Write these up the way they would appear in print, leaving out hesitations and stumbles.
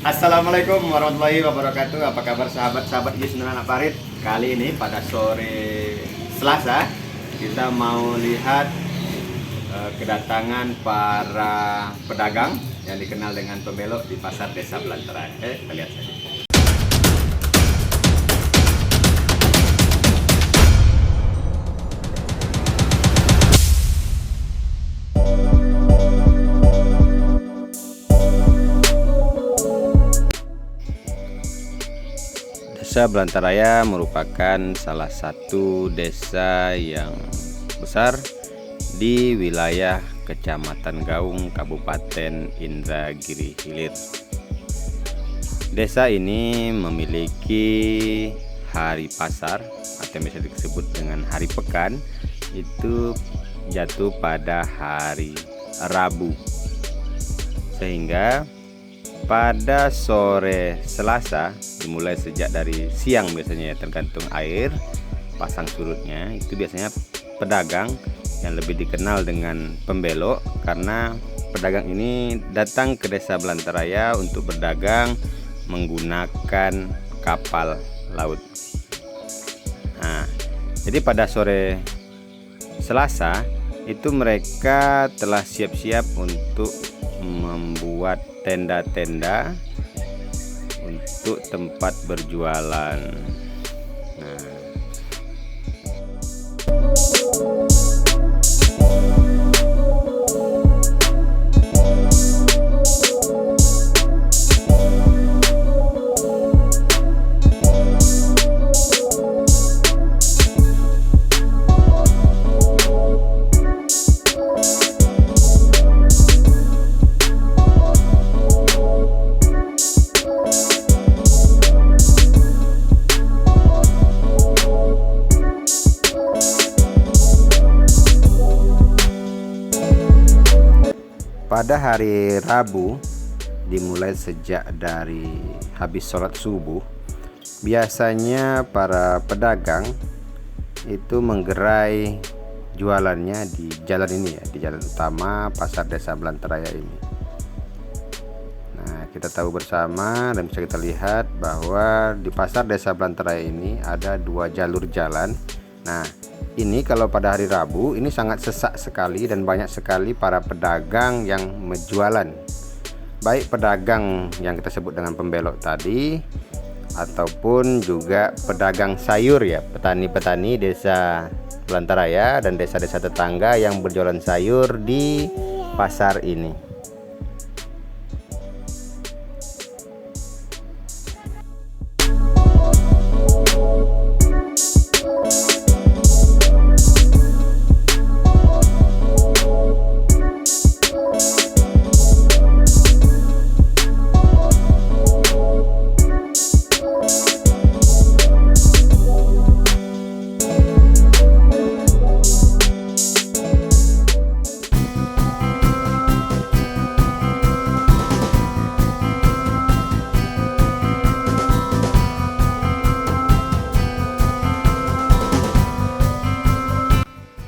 Assalamualaikum warahmatullahi wabarakatuh. Apa kabar sahabat-sahabat Yusna Anak Parit? Kali ini pada sore Selasa kita mau lihat kedatangan para pedagang yang dikenal dengan pembelok di pasar Desa Belantara. Kita lihat saja. Desa Belantaraya merupakan salah satu desa yang besar di wilayah Kecamatan Gaung, Kabupaten Indragiri Hilir. Desa ini memiliki hari pasar atau yang bisa disebut dengan hari pekan, itu jatuh pada hari Rabu, sehingga pada sore Selasa dimulai sejak dari siang biasanya ya, tergantung air pasang surutnya, itu biasanya pedagang yang lebih dikenal dengan pembelok, karena pedagang ini datang ke Desa Belantaraya untuk berdagang menggunakan kapal laut. Nah, jadi pada sore Selasa itu mereka telah siap-siap untuk membuat tenda-tenda untuk tempat berjualan. Nah, pada hari Rabu dimulai sejak dari habis sholat subuh, biasanya para pedagang itu menggerai jualannya di jalan ini ya, di jalan utama pasar Desa Belantaraya ini. Nah, kita tahu bersama dan bisa kita lihat bahwa di pasar Desa Belantaraya ini ada dua jalur jalan. Nah, ini kalau pada hari Rabu ini sangat sesak sekali dan banyak sekali para pedagang yang menjualan, baik pedagang yang kita sebut dengan pembelok tadi ataupun juga pedagang sayur ya, petani-petani Desa Belantaraya dan desa-desa tetangga yang berjualan sayur di pasar ini.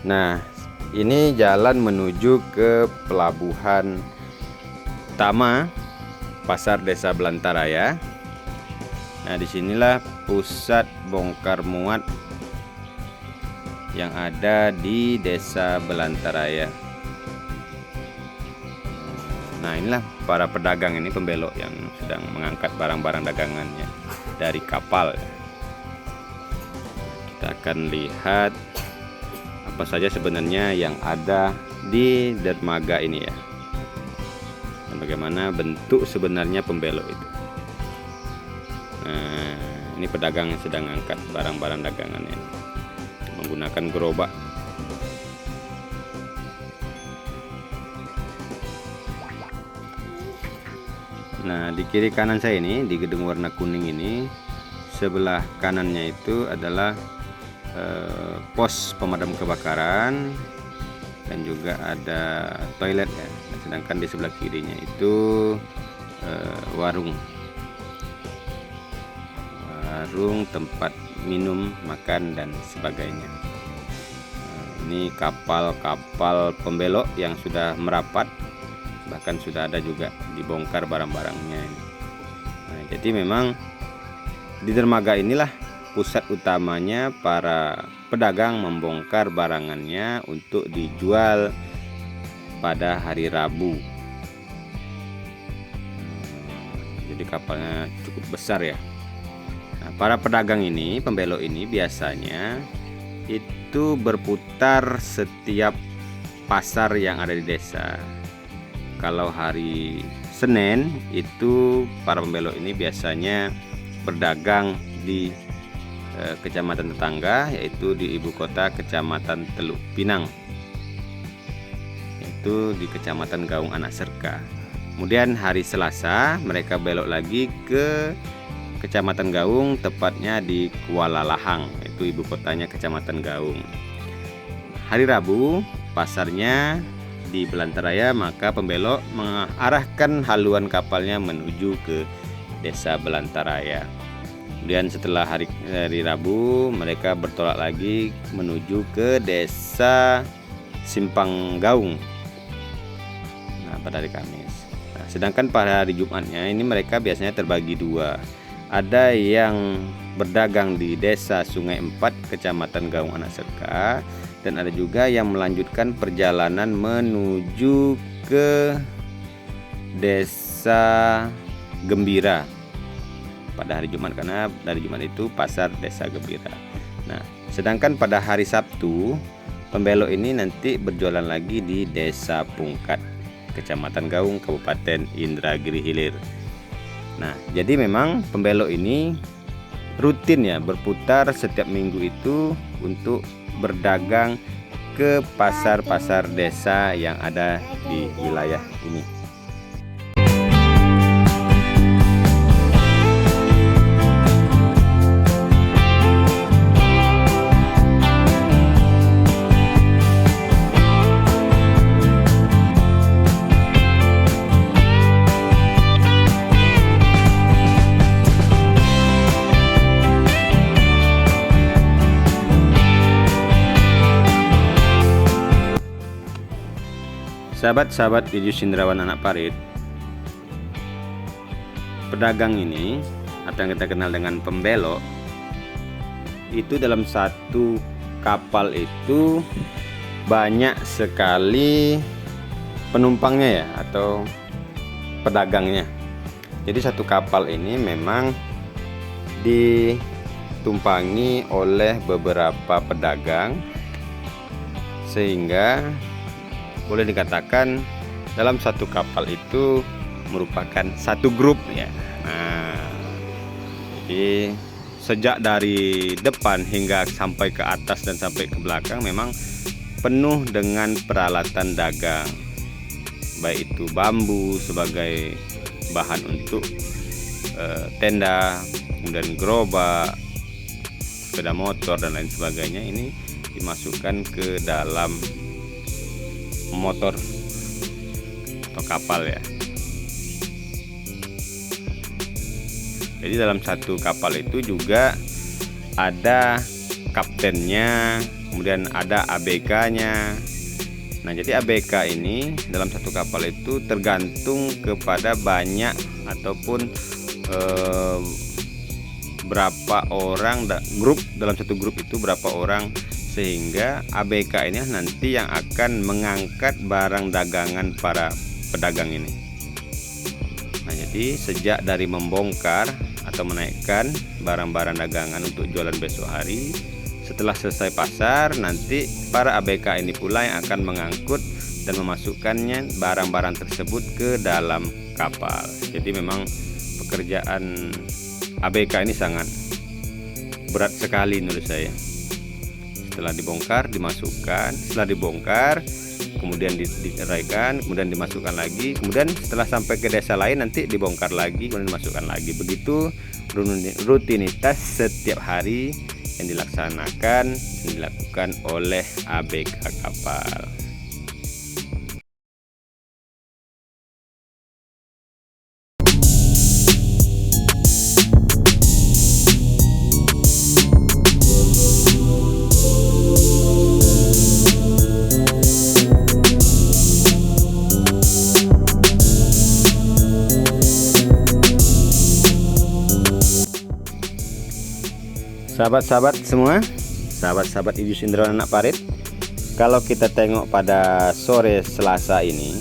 Nah, ini jalan menuju ke pelabuhan utama pasar Desa Belantaraya. Nah, disinilah pusat bongkar muat yang ada di Desa Belantaraya. Nah, inilah para pedagang ini, pembelok yang sedang mengangkat barang-barang dagangannya dari kapal. Kita akan lihat apa saja sebenarnya yang ada di dermaga ini ya, dan bagaimana bentuk sebenarnya pembelok itu. Nah, ini pedagang yang sedang angkat barang-barang dagangannya menggunakan gerobak. Nah, di kiri kanan saya ini, di gedung warna kuning ini, sebelah kanannya itu adalah pos pemadam kebakaran dan juga ada toilet ya. Sedangkan di sebelah kirinya itu warung tempat minum, makan dan sebagainya. Ini kapal-kapal pembelok yang sudah merapat, bahkan sudah ada juga dibongkar barang-barangnya ini. Nah, jadi memang di dermaga inilah pusat utamanya para pedagang membongkar barangannya untuk dijual pada hari Rabu. Jadi kapalnya cukup besar ya. Nah, para pedagang ini, pembelok ini biasanya itu berputar setiap pasar yang ada di desa. Kalau hari Senin itu para pembelok ini biasanya berdagang di kecamatan tetangga, yaitu di ibu kota Kecamatan Teluk Pinang, yaitu di Kecamatan Gaung Anak Serka. Kemudian hari Selasa mereka belok lagi ke Kecamatan Gaung, tepatnya di Kuala Lahang, yaitu ibu kotanya Kecamatan Gaung. Hari Rabu pasarnya di Belantaraya, maka pembelok mengarahkan haluan kapalnya menuju ke desa Belantaraya. Kemudian setelah hari Rabu mereka bertolak lagi menuju ke desa Simpang Gaung, nah, pada hari Kamis. Nah, sedangkan pada hari Jumatnya ini mereka biasanya terbagi dua. Ada yang berdagang di desa Sungai Empat, Kecamatan Gaung Anak Serka, dan ada juga yang melanjutkan perjalanan menuju ke desa Gembira pada hari Jumat, karena dari Jumat itu pasar desa Gembira. Nah, sedangkan pada hari Sabtu pembelok ini nanti berjualan lagi di desa Pungkat, Kecamatan Gaung, Kabupaten Indragiri Hilir. Nah, jadi memang pembelok ini rutin ya berputar setiap minggu itu untuk berdagang ke pasar-pasar desa yang ada di wilayah ini. Sahabat-sahabat video Sindrawan Anak Parit, pedagang ini atau yang kita kenal dengan pembelok itu dalam satu kapal itu banyak sekali penumpangnya ya, atau pedagangnya. Jadi satu kapal ini memang ditumpangi oleh beberapa pedagang, sehingga boleh dikatakan dalam satu kapal itu merupakan satu grup ya. Nah, jadi sejak dari depan hingga sampai ke atas dan sampai ke belakang memang penuh dengan peralatan dagang, baik itu bambu sebagai bahan untuk tenda, kemudian gerobak, sepeda motor dan lain sebagainya, ini dimasukkan ke dalam motor atau kapal ya. Jadi dalam satu kapal itu juga ada kaptennya, kemudian ada ABK-nya. Nah, jadi ABK ini dalam satu kapal itu tergantung kepada banyak ataupun berapa orang grup, dalam satu grup itu berapa orang, sehingga ABK ini nanti yang akan mengangkat barang dagangan para pedagang ini. Nah, jadi sejak dari membongkar atau menaikkan barang-barang dagangan untuk jualan besok hari, setelah selesai pasar, nanti para ABK ini pula yang akan mengangkut dan memasukkannya barang-barang tersebut ke dalam kapal. Jadi memang pekerjaan ABK ini sangat berat sekali menurut saya. Setelah dibongkar dimasukkan, setelah dibongkar kemudian diraikan, kemudian dimasukkan lagi, kemudian setelah sampai ke desa lain nanti dibongkar lagi, kemudian dimasukkan lagi. Begitu rutinitas setiap hari yang dilakukan oleh ABK kapal. Sahabat-sahabat semua, sahabat-sahabat Idius Indra Anak Parit, kalau kita tengok pada sore Selasa ini,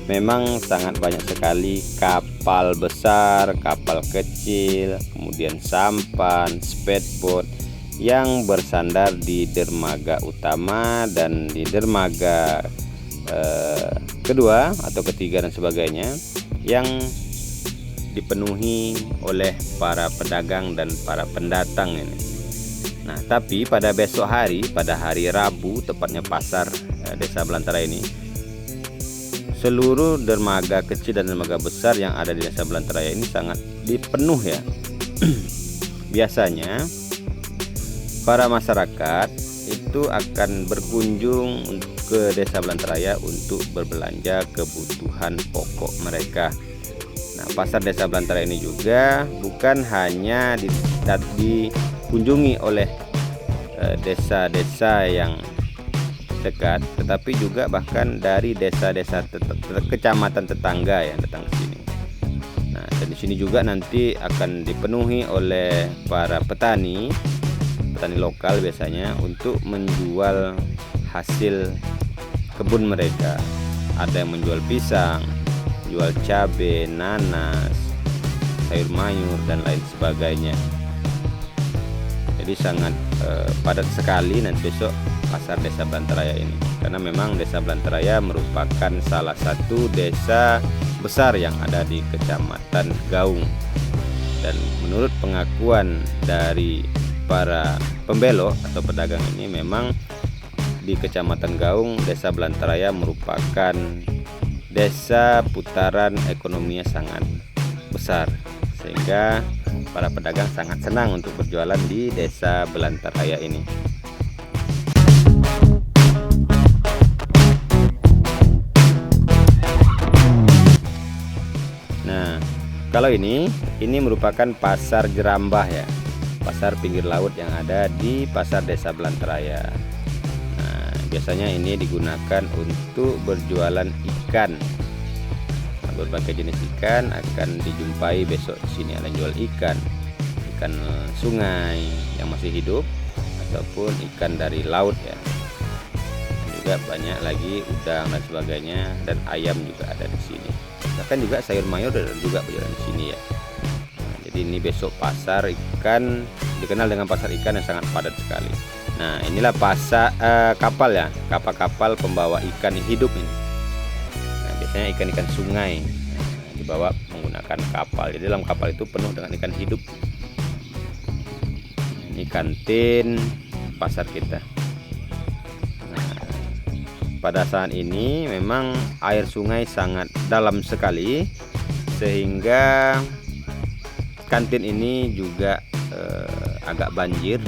memang sangat banyak sekali kapal besar, kapal kecil, kemudian sampan, speedboat yang bersandar di dermaga utama dan di dermaga kedua atau ketiga dan sebagainya, yang dipenuhi oleh para pedagang dan para pendatang ini. Nah, tapi pada besok hari, pada hari Rabu, tepatnya pasar Desa Belantara ini, seluruh dermaga kecil dan dermaga besar yang ada di Desa Belantara ini sangat dipenuh ya. Biasanya para masyarakat itu akan berkunjung ke Desa Belantara untuk berbelanja kebutuhan pokok mereka. Nah, pasar Desa Belantara ini juga bukan hanya dikunjungi oleh desa-desa yang dekat, tetapi juga bahkan dari desa-desa kecamatan tetangga yang datang ke sini. Nah, dan di sini juga nanti akan dipenuhi oleh para petani lokal biasanya untuk menjual hasil kebun mereka. Ada yang menjual pisang, jual cabai, nanas, sayur mayur dan lain sebagainya. Jadi sangat padat sekali nanti besok pasar Desa Belantara ini, karena memang Desa Belantara merupakan salah satu desa besar yang ada di Kecamatan Gaung. Dan menurut pengakuan dari para pembelok atau pedagang ini, memang di Kecamatan Gaung Desa Belantara merupakan desa putaran ekonominya sangat besar, sehingga para pedagang sangat senang untuk berjualan di Desa Belantara ini. Nah, kalau ini merupakan pasar Jerambah ya, pasar pinggir laut yang ada di pasar Desa Belantara. Nah, biasanya ini digunakan untuk berjualan ikan. Berbagai jenis ikan akan dijumpai besok di sini. Ada jual ikan sungai yang masih hidup ataupun ikan dari laut ya. Dan juga banyak lagi udang dan sebagainya, dan ayam juga ada di sini. Bahkan juga sayur mayur ada juga berjualan di sini ya. Nah, jadi ini besok pasar ikan, dikenal dengan pasar ikan yang sangat padat sekali. Nah, inilah pasar kapal ya, kapal-kapal pembawa ikan hidup ini. Biasanya ikan-ikan sungai dibawa menggunakan kapal. Jadi dalam kapal itu penuh dengan ikan hidup. Ini kantin pasar kita. Nah, pada saat ini memang air sungai sangat dalam sekali, sehingga kantin ini juga agak banjir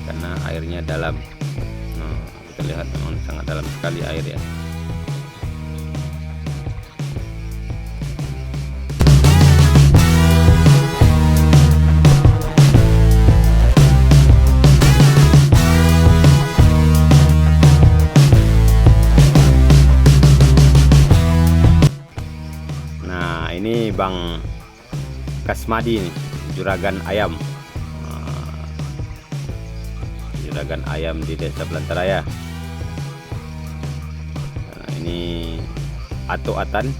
karena airnya dalam. Nah, kita lihat memang sangat dalam sekali air ya. Ini Bang Kasmadi nih, juragan ayam. Juragan ayam di Desa Belantara ya. Nah, ini Atan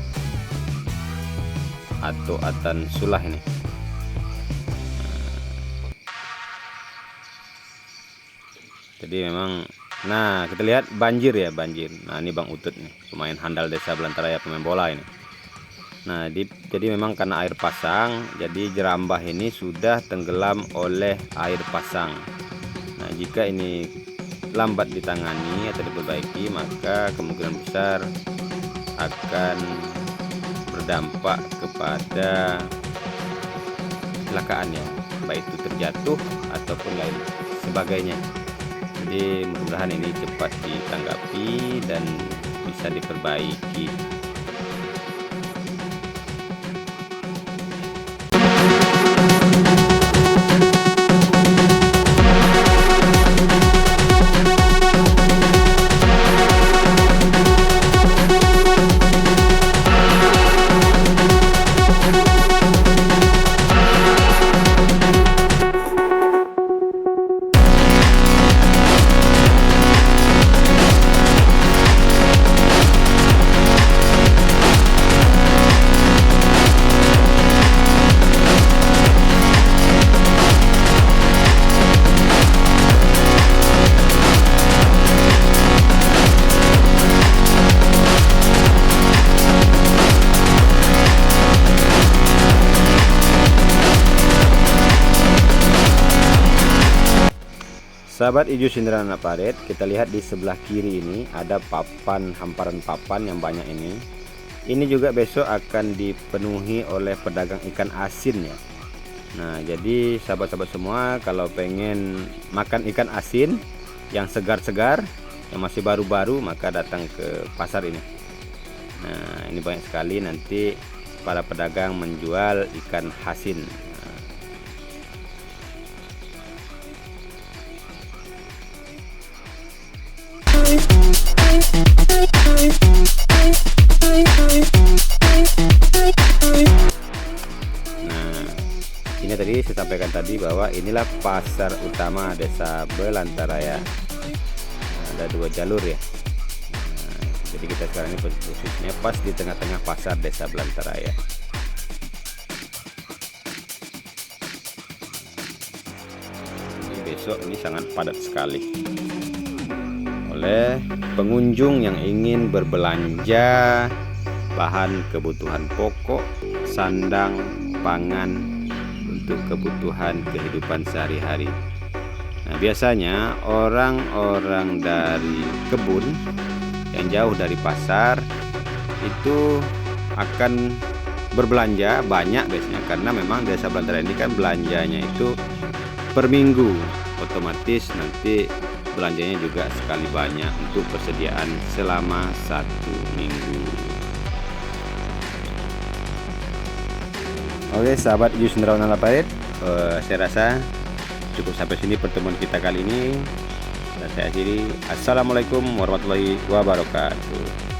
Sulah ini. Jadi memang, nah kita lihat banjir ya, banjir. Nah, ini Bang Utut nih, pemain handal Desa Belantara ya, pemain bola ini. Nah, jadi memang karena air pasang, jadi Jerambah ini sudah tenggelam oleh air pasang. Nah, jika ini lambat ditangani atau diperbaiki, maka kemungkinan besar akan berdampak kepada kecelakaan ya, baik itu terjatuh ataupun lain sebagainya. Jadi mudah-mudahan ini cepat ditanggapi dan bisa diperbaiki. sahabat hijau sindiran anak paret, kita lihat di sebelah kiri ini ada papan, hamparan papan yang banyak ini. Ini juga besok akan dipenuhi oleh pedagang ikan asin ya. Nah, jadi sahabat-sahabat semua, kalau pengen makan ikan asin yang segar-segar, yang masih baru-baru, maka datang ke pasar ini. Nah, ini banyak sekali nanti para pedagang menjual ikan asin. Nah, ini tadi saya sampaikan tadi bahwa inilah pasar utama Desa Belantaraya. Nah, ada 2 jalur ya. Nah, jadi kita sekarang ini posisinya pas di tengah-tengah pasar Desa Belantaraya. Ini besok ini sangat padat sekali oleh pengunjung yang ingin berbelanja bahan kebutuhan pokok, sandang, pangan untuk kebutuhan kehidupan sehari-hari. Nah, biasanya orang-orang dari kebun yang jauh dari pasar itu akan berbelanja banyak biasanya, karena memang Desa Belantaraya ini kan belanjanya itu per minggu, otomatis nanti belanjanya juga sekali banyak untuk persediaan selama 1 minggu. Oke sahabat hijau sindiran anak paret, saya rasa cukup sampai sini pertemuan kita kali ini. Dan saya akhiri, assalamualaikum warahmatullahi wabarakatuh.